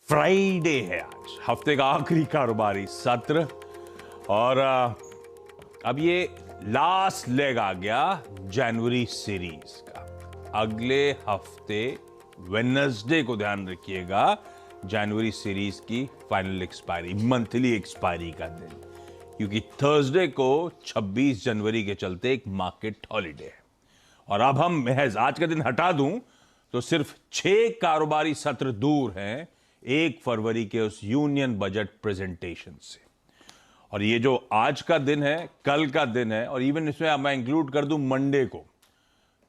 Friday है आज, हफ्ते का आखिरी कारोबारी सत्र। और अब ये लास्ट लेग आ गया जनवरी सीरीज का। अगले हफ्ते वेडनेसडे को ध्यान रखिएगा, जनवरी सीरीज की फाइनल एक्सपायरी, मंथली एक्सपायरी का दिन, क्योंकि थर्सडे को 26 जनवरी के चलते एक मार्केट हॉलिडे है। और अब हम महज आज का दिन हटा दूं तो सिर्फ 6 कारोबारी सत्र दूर हैं 1 फरवरी के उस यूनियन बजट प्रेजेंटेशन से। और ये जो आज का दिन है, कल का दिन है, और इवन इसमें मैं इंक्लूड कर दूं मंडे को,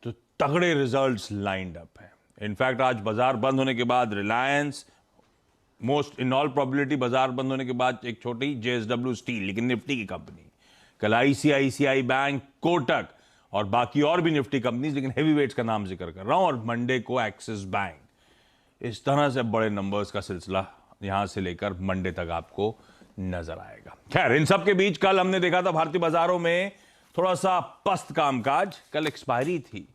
तो तगड़े रिजल्ट्स लाइंड अप हैं। इनफैक्ट आज बाजार बंद होने के बाद Reliance, most in all probability बाजार बंद होने के बाद एक छोटी जेएसडब्ल्यू स्टील, लेकिन निफ्टी की कंपनी, कल आईसीआईसीआई बैंक, कोटक और बाकी और भी निफ्टी कंपनीज, लेकिन हैवी वेट्स का नाम जिक्र कर रहा हूं, और मंडे को एक्सिस बैंक। इस तरह से बड़े नंबर्स का सिलसिला यहां से लेकर मंडे तक आपको नजर आएगा। खैर, इन सब के बीच कल हमने देखा था भारतीय बाजारों में थोड़ा सा पस्त कामकाज। कल एक्सपायरी थी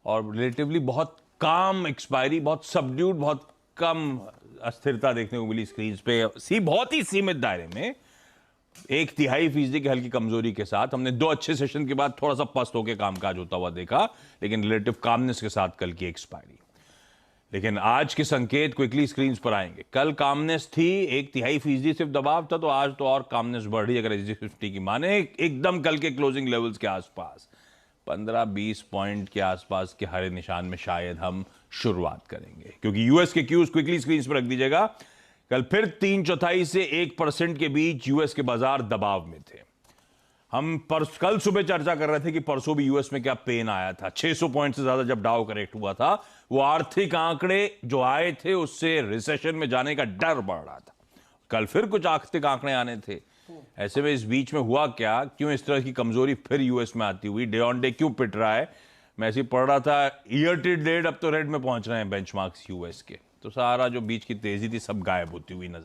और रिलेटिवली बहुत काम एक्सपायरी, बहुत सबड्यूड, बहुत कम अस्थिरता देखने को मिली स्क्रीन पे। बहुत ही सीमित दायरे में 1/3% की हल्की कमजोरी के साथ हमने 2 अच्छे सेशन के बाद थोड़ा सा पस्त होकर कामकाज होता हुआ देखा, लेकिन रिलेटिव कामनेस के साथ कल की एक्सपायरी। लेकिन आज के संकेत क्विकली स्क्रीन पर आएंगे। कल कामनेस थी, 1/3% सिर्फ दबाव था, तो आज तो और कामनेस बढ़ रही है। अगर SG50 की माने, एकदम कल के क्लोजिंग लेवल्स के आसपास 15-20 पॉइंट के आसपास के हरे निशान में शायद हम शुरुआत करेंगे, क्योंकि यूएस के क्यूज क्विकली स्क्रीन पर रख दीजिएगा। कल फिर 3/4 से 1% के बीच यूएस के बाजार दबाव में थे। हम कल सुबह चर्चा कर रहे थे कि परसों भी यूएस में क्या पेन आया था। 600 पॉइंट से ज्यादा जब डाउ करेक्ट हुआ था, वो आर्थिक आंकड़े जो आए थे उससे रिसेशन में जाने का डर बढ़ रहा था। कल फिर कुछ आर्थिक आंकड़े आने थे। ऐसे में इस बीच में हुआ क्या, क्यों इस तरह की कमजोरी फिर यूएस में आती हुई, डे ऑन डे क्यों पिट रहा है। मैं ऐसे पढ़ रहा था, ईयर टू डेट अब तो रेड में पहुंच रहे हैं बेंचमार्क्स यूएस के, तो सारा जो बीच की तेजी थी सब गायब होती हुई नजर